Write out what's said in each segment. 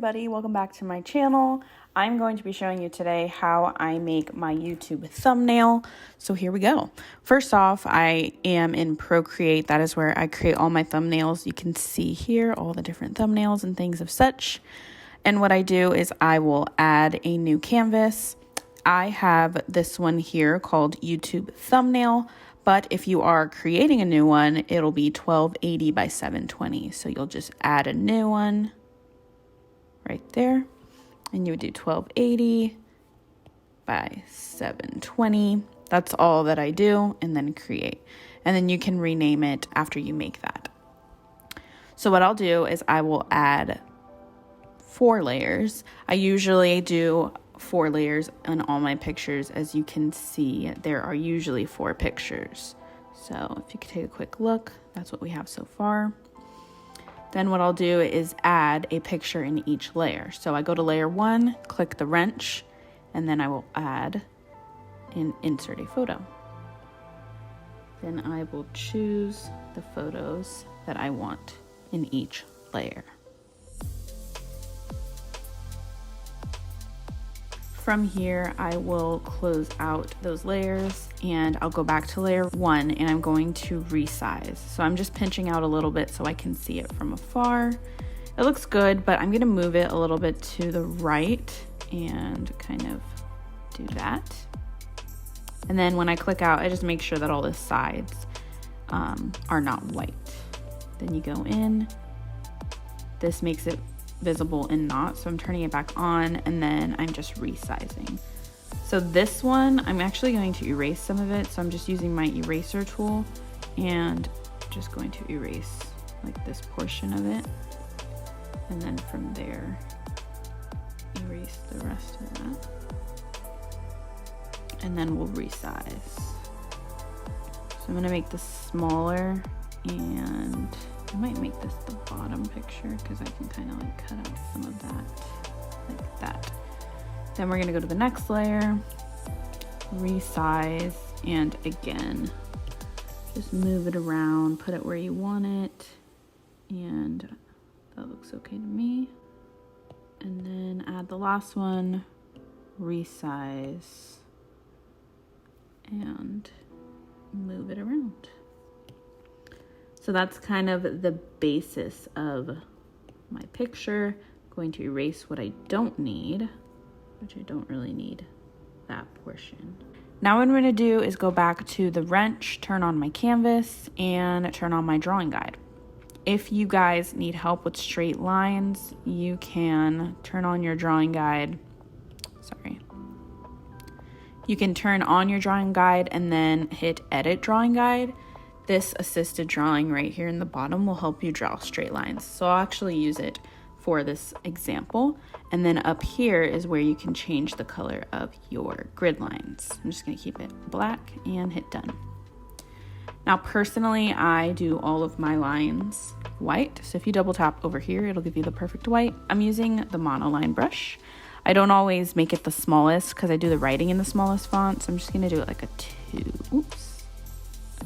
everybody, welcome back to my channel. I'm going to be showing you today how I make my YouTube thumbnail. So here we go. First off, I am in Procreate. That is where I create all my thumbnails. You can see here all the different thumbnails and things of such. And what I do is I will add a new canvas. I have this one here called YouTube thumbnail, but if you are creating a new one, it'll be 1280 by 720. So you'll just add a new one right there, and you would do 1280 by 720. That's all that I do, and then create. And then you can rename it after you make that. So what I'll do is I will add 4 layers. I usually do 4 layers on all my pictures. As you can see, there are usually 4 pictures. So if you could take a quick look, that's what we have so far. Then what I'll do is add a picture in each layer. So I go to layer 1, click the wrench, and then I will add and insert a photo. Then I will choose the photos that I want in each layer. From here, I will close out those layers and I'll go back to layer 1 and I'm going to resize. So I'm just pinching out a little bit so I can see it from afar. It looks good, but I'm gonna move it a little bit to the right and kind of do that. And then when I click out, I just make sure that all the sides are not white. Then you go in. This makes it visible and not, so I'm turning it back on, and then I'm just resizing. So this one, I'm actually going to erase some of it, so I'm just using my eraser tool and just going to erase like this portion of it, and then from there erase the rest of that, and then we'll resize. So I'm gonna make this smaller, and I might make this the bottom picture because I can kind of like cut out some of that, like that. Then we're gonna go to the next layer, resize, and again, just move it around, put it where you want it, and that looks okay to me. And then add the last one, resize, and move it around. So that's kind of the basis of my picture. I'm going to erase what I don't need, which I don't really need that portion. Now what I'm going to do is go back to the wrench, turn on my canvas, and turn on my drawing guide. If you guys need help with straight lines, you can turn on your drawing guide. You can turn on your drawing guide and then hit edit drawing guide. This assisted drawing right here in the bottom will help you draw straight lines. So I'll actually use it for this example. And then up here is where you can change the color of your grid lines. I'm just gonna keep it black and hit done. Now personally, I do all of my lines white. So if you double tap over here, it'll give you the perfect white. I'm using the monoline brush. I don't always make it the smallest because I do the writing in the smallest font. So I'm just gonna do it like a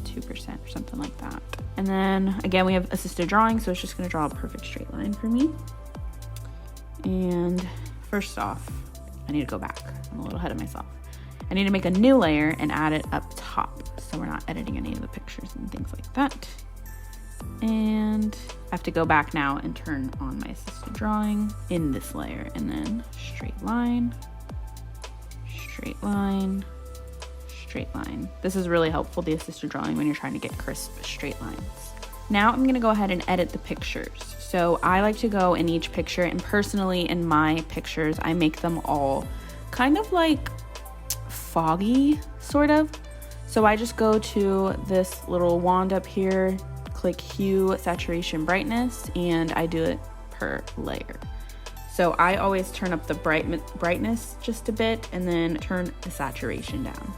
2% or something like that. And then again, we have assisted drawing, so it's just gonna draw a perfect straight line for me. And first off, I need to go back. I'm a little ahead of myself. I need to make a new layer and add it up top, so we're not editing any of the pictures and things like that. And I have to go back now and turn on my assisted drawing in this layer, and then straight line, straight line, straight line. This is really helpful, the assisted drawing, when you're trying to get crisp straight lines. Now I'm gonna go ahead and edit the pictures. So I like to go in each picture, and personally in my pictures, I make them all kind of like foggy, sort of. So I just go to this little wand up here, click hue, saturation, brightness, and I do it per layer. So I always turn up the brightness just a bit and then turn the saturation down.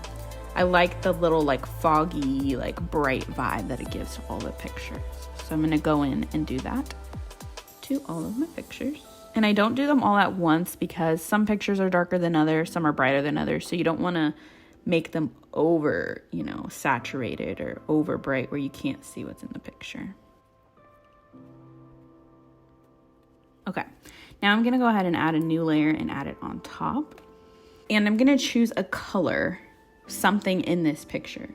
I like the little like foggy, like bright vibe that it gives to all the pictures. So I'm gonna go in and do that to all of my pictures. And I don't do them all at once because some pictures are darker than others, some are brighter than others. So you don't wanna make them over, saturated or over bright where you can't see what's in the picture. Okay, now I'm gonna go ahead and add a new layer and add it on top. And I'm gonna choose a color, something in this picture.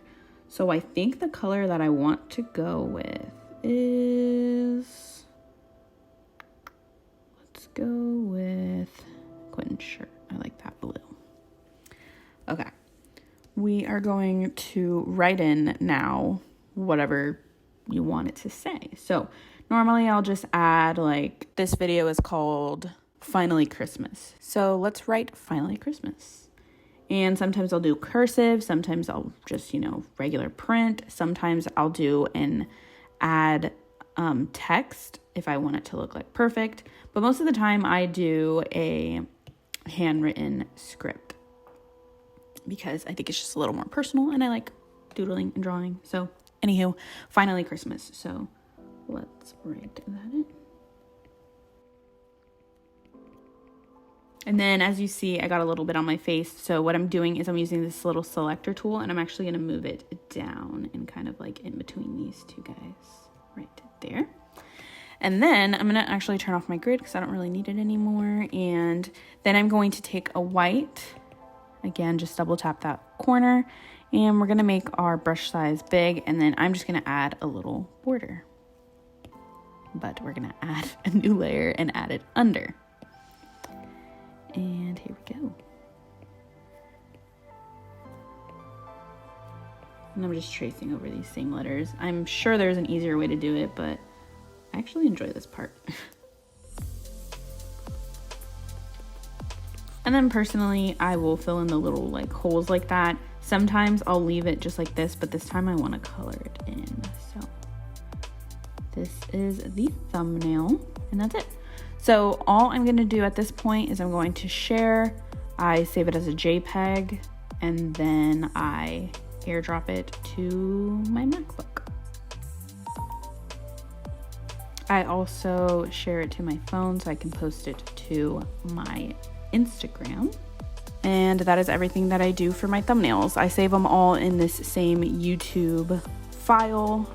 So I think the color that I want to go with is, let's go with Quentin's shirt. I like that blue. Okay, we are going to write in now whatever you want it to say. So normally I'll just add, like, this video is called Finally Christmas. So let's write Finally Christmas. And sometimes I'll do cursive, sometimes I'll just, regular print. Sometimes I'll do and add text if I want it to look like perfect. But most of the time I do a handwritten script because I think it's just a little more personal and I like doodling and drawing. So anywho, Finally Christmas. So let's write that in. And then as you see, I got a little bit on my face. So what I'm doing is I'm using this little selector tool and I'm actually going to move it down and kind of like in between these two guys right there. And then I'm going to actually turn off my grid because I don't really need it anymore. And then I'm going to take a white, again, just double tap that corner, and we're going to make our brush size big. And then I'm just going to add a little border, but we're going to add a new layer and add it under. And here we go. And I'm just tracing over these same letters. I'm sure there's an easier way to do it, but I actually enjoy this part. And then personally, I will fill in the little like holes like that. Sometimes I'll leave it just like this, but this time I want to color it in. So this is the thumbnail, and that's it. So all I'm going to do at this point is I'm going to share. I save it as a JPEG, and then I airdrop it to my MacBook. I also share it to my phone so I can post it to my Instagram. And that is everything that I do for my thumbnails. I save them all in this same YouTube file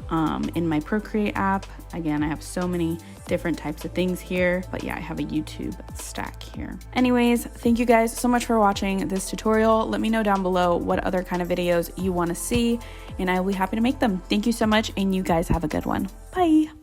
in my Procreate app. Again, I have so many different types of things here, but yeah, I have a YouTube stack here. Anyways, thank you guys so much for watching this tutorial. Let me know down below what other kind of videos you want to see, and I will be happy to make them. Thank you so much, and you guys have a good one. Bye.